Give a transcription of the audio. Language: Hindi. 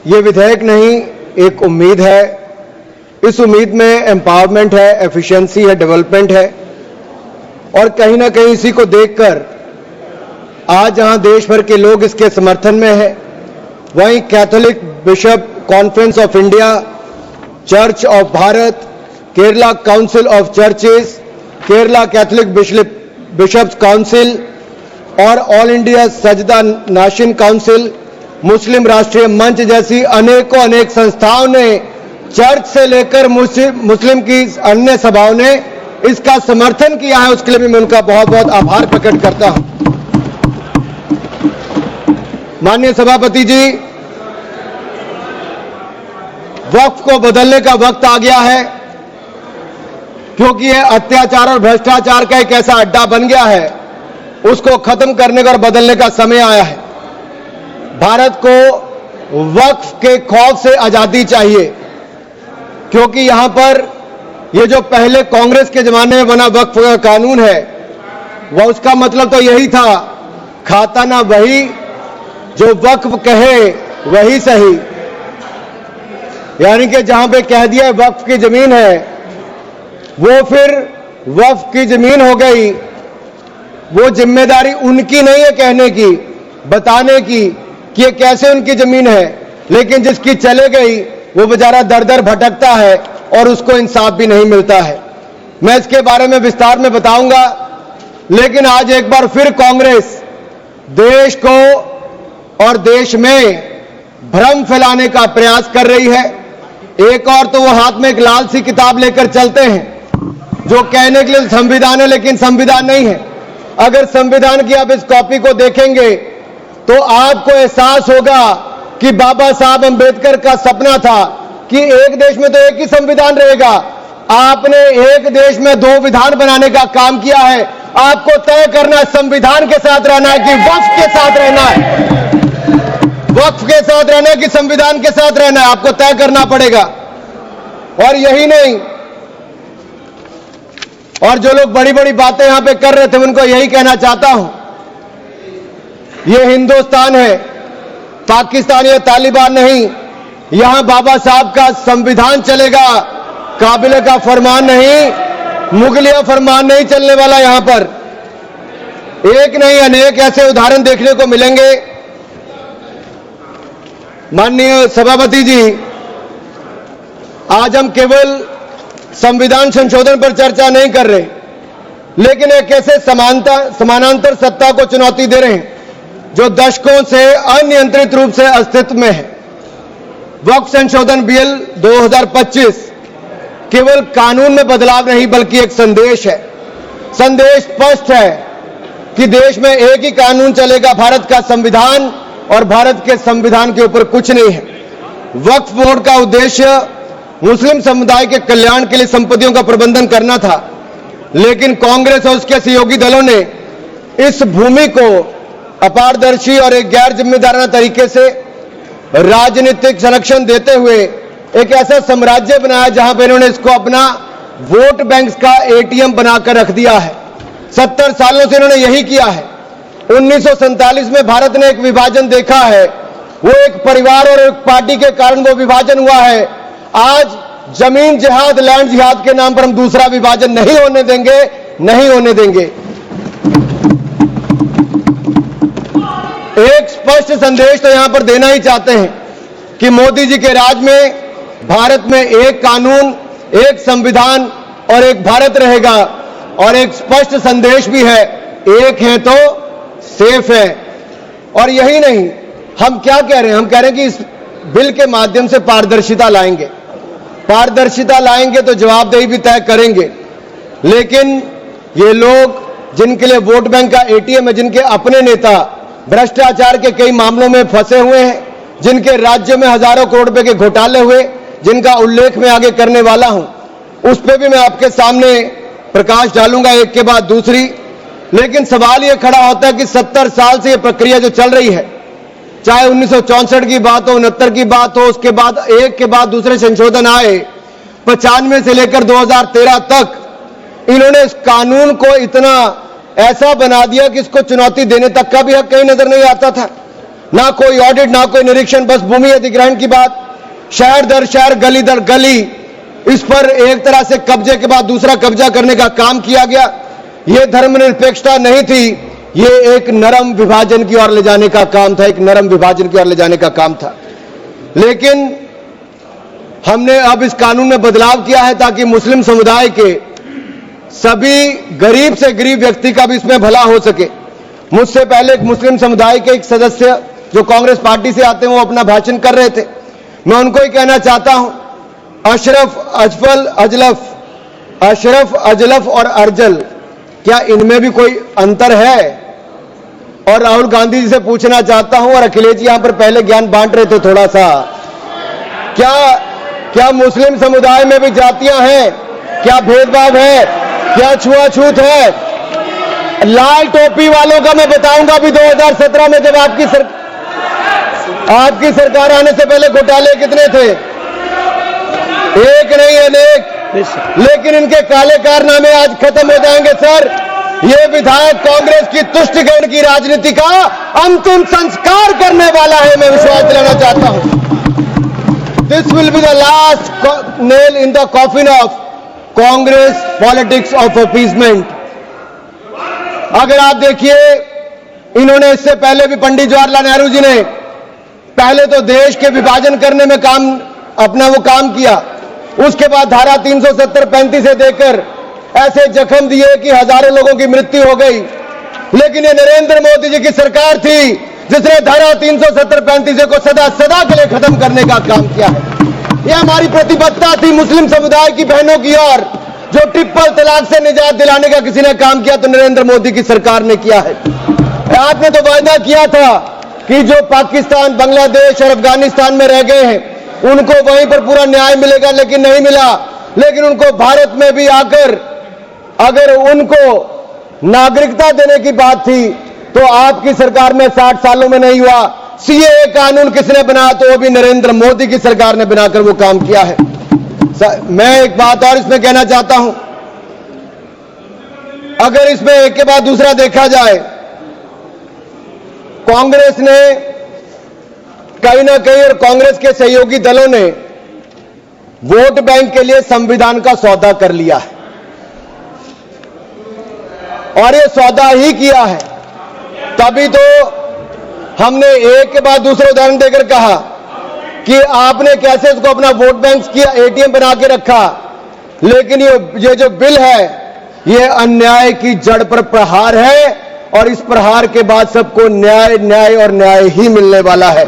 ये विधेयक नहीं, एक उम्मीद है। इस उम्मीद में एम्पावरमेंट है, एफिशिएंसी है, डेवलपमेंट है और कहीं ना कहीं इसी को देखकर आज जहां देश भर के लोग इसके समर्थन में हैं, वहीं Catholic bishop conference of India, church of Bharat, Kerala council of churches, Kerala Catholic bishops council और ऑल इंडिया सजदा नाशन काउंसिल, मुस्लिम राष्ट्रीय मंच जैसी अनेक संस्थाओं ने, चर्च से लेकर मुस्लिम की अन्य सभाओं ने इसका समर्थन किया है। उसके लिए भी मैं उनका बहुत बहुत आभार प्रकट करता हूं। माननीय सभापति जी, वक्फ को बदलने का वक्त आ गया है, क्योंकि यह अत्याचार और भ्रष्टाचार का एक ऐसा अड्डा बन गया है। उसको खत्म करने का और बदलने का समय आया है। भारत को वक्फ के खौफ से आजादी चाहिए, क्योंकि यहां पर ये जो पहले कांग्रेस के जमाने में बना वक्फ का कानून है, वह उसका मतलब तो यही था, खाता ना वही जो वक्फ कहे वही सही। यानी कि जहां पे कह दिया वक्फ की जमीन है, वो फिर वक्फ की जमीन हो गई। वो जिम्मेदारी उनकी नहीं है कहने की, बताने की कि ये कैसे उनकी जमीन है, लेकिन जिसकी चले गई वो बेचारा दर दर भटकता है और उसको इंसाफ भी नहीं मिलता है। मैं इसके बारे में विस्तार में बताऊंगा, लेकिन आज एक बार फिर कांग्रेस देश को और देश में भ्रम फैलाने का प्रयास कर रही है। एक और तो वो हाथ में एक लाल सी किताब लेकर चलते हैं, जो कहने के लिए संविधान है, लेकिन संविधान नहीं है। अगर संविधान की आप इस कॉपी को देखेंगे तो आपको एहसास होगा कि बाबा साहब अंबेडकर का सपना था कि एक देश में तो एक ही संविधान रहेगा। आपने एक देश में दो विधान बनाने का काम किया है। आपको तय करना है संविधान के साथ रहना है कि वक्फ के साथ रहना है, वक्फ के साथ रहना है कि संविधान के साथ रहना है, आपको तय करना पड़ेगा। और यही नहीं, और जो लोग बड़ी बड़ी बातें यहां पे कर रहे थे, उनको यही कहना चाहता हूं, ये हिंदुस्तान है, पाकिस्तान या तालिबान नहीं। यहां बाबा साहब का संविधान चलेगा, काबिले का फरमान नहीं, मुगलिया फरमान नहीं चलने वाला। यहां पर एक नहीं अनेक ऐसे उदाहरण देखने को मिलेंगे। माननीय सभापति जी, आज हम केवल संविधान संशोधन पर चर्चा नहीं कर रहे, लेकिन एक ऐसे समानांतर सत्ता को चुनौती दे रहे हैं जो दशकों से अनियंत्रित रूप से अस्तित्व में है। वक्फ संशोधन बिल 2025 केवल कानून में बदलाव नहीं, बल्कि एक संदेश है। संदेश स्पष्ट है कि देश में एक ही कानून चलेगा, भारत का संविधान, और भारत के संविधान के ऊपर कुछ नहीं है। वक्फ बोर्ड का उद्देश्य मुस्लिम समुदाय के कल्याण के लिए संपत्तियों का प्रबंधन करना था, लेकिन कांग्रेस और उसके सहयोगी दलों ने इस भूमि को अपारदर्शी और एक गैर जिम्मेदाराना तरीके से राजनीतिक संरक्षण देते हुए एक ऐसा साम्राज्य बनाया जहां पर इन्होंने इसको अपना वोट बैंक का एटीएम बनाकर रख दिया है। 70 सालों से इन्होंने यही किया है। 1947 में भारत ने एक विभाजन देखा है, वो एक परिवार और एक पार्टी के कारण वो विभाजन हुआ है। आज जमीन जिहाद, लैंड जिहाद के नाम पर हम दूसरा विभाजन नहीं होने देंगे, नहीं होने देंगे। एक स्पष्ट संदेश तो यहां पर देना ही चाहते हैं कि मोदी जी के राज में भारत में एक कानून, एक संविधान और एक भारत रहेगा। और एक स्पष्ट संदेश भी है, एक है तो सेफ है। और यही नहीं, हम क्या कह रहे हैं, हम कह रहे हैं कि इस बिल के माध्यम से पारदर्शिता लाएंगे। पारदर्शिता लाएंगे तो जवाबदेही भी तय करेंगे। लेकिन ये लोग जिनके लिए वोट बैंक का एटीएम है, जिनके अपने नेता भ्रष्टाचार के कई मामलों में फंसे हुए हैं, जिनके राज्य में हजारों करोड़ रुपए के घोटाले हुए, जिनका उल्लेख मैं आगे करने वाला हूं, उस पर भी मैं आपके सामने प्रकाश डालूंगा एक के बाद दूसरी। लेकिन सवाल यह खड़ा होता है कि 70 साल से यह प्रक्रिया जो चल रही है, चाहे 1964 की बात हो, 69 की बात हो, उसके बाद एक के बाद दूसरे संशोधन आए, 95 से लेकर 2013 तक इन्होंने इस कानून को इतना ऐसा बना दिया कि इसको चुनौती देने तक का भी हक कहीं नजर नहीं आता था। ना कोई ऑडिट, ना कोई निरीक्षण, बस भूमि अधिग्रहण की बात, शहर दर शहर, गली दर गली, इस पर एक तरह से कब्जे के बाद दूसरा कब्जा करने का काम किया गया। यह धर्मनिरपेक्षता नहीं थी, ये एक नरम विभाजन की ओर ले जाने का काम था, एक नरम विभाजन की ओर ले जाने का काम था। लेकिन हमने अब इस कानून में बदलाव किया है ताकि मुस्लिम समुदाय के सभी गरीब से गरीब व्यक्ति का भी इसमें भला हो सके। मुझसे पहले एक मुस्लिम समुदाय के एक सदस्य जो कांग्रेस पार्टी से आते हैं वो अपना भाषण कर रहे थे। मैं उनको ही कहना चाहता हूं, अशरफ, अजलफ और अर्जल, क्या इनमें भी कोई अंतर है? और राहुल गांधी जी से पूछना चाहता हूं, और अखिलेश जी यहां पर पहले ज्ञान बांट रहे थे थोड़ा सा, क्या मुस्लिम समुदाय में भी जातियां हैं? क्या भेदभाव है? क्या छुआछूत है? लाल टोपी वालों का मैं बताऊंगा, अभी 2017 में जब आपकी सरकार आने से पहले घोटाले कितने थे? एक नहीं अनेक, लेकिन इनके काले कारनामे आज खत्म हो जाएंगे सर। ये विधायक कांग्रेस की तुष्टिकरण की राजनीति का अंतिम संस्कार करने वाला है, मैं विश्वास दिलाना चाहता हूं। This will be the last nail in the coffin of Congress politics of appeasement. अगर आप देखिए, इन्होंने इससे पहले भी पंडित जवाहरलाल नेहरू जी ने पहले तो देश के विभाजन करने में अपना काम किया, उसके बाद धारा 370-35 से देकर ऐसे जख्म दिए कि हजारों लोगों की मृत्यु हो गई। लेकिन ये नरेंद्र मोदी जी की सरकार थी जिसने धारा 370-35 को सदा सदा के लिए खत्म करने का काम किया है। यह हमारी प्रतिबद्धता थी मुस्लिम समुदाय की बहनों की ओर। जो ट्रिपल तलाक से निजात दिलाने का किसी ने काम किया तो नरेंद्र मोदी की सरकार ने किया है। आपने तो वायदा किया था कि जो पाकिस्तान, बांग्लादेश और अफगानिस्तान में रह गए हैं उनको वहीं पर पूरा न्याय मिलेगा, लेकिन नहीं मिला। लेकिन उनको भारत में भी आकर अगर उनको नागरिकता देने की बात थी तो आपकी सरकार में 60 सालों में नहीं हुआ। सीएए कानून किसने बनाया? तो वो भी नरेंद्र मोदी की सरकार ने बनाकर वो काम किया है। मैं एक बात और इसमें कहना चाहता हूं, अगर इसमें एक के बाद दूसरा देखा जाए, कांग्रेस ने कहीं ना कहीं और कांग्रेस के सहयोगी दलों ने वोट बैंक के लिए संविधान का सौदा कर लिया है, और ये सौदा ही किया है। तभी तो हमने एक के बाद दूसरे उदाहरण देकर कहा कि आपने कैसे इसको अपना वोट बैंक किया, एटीएम बना के रखा। लेकिन ये जो बिल है ये अन्याय की जड़ पर प्रहार है, और इस प्रहार के बाद सबको न्याय, न्याय और न्याय ही मिलने वाला है।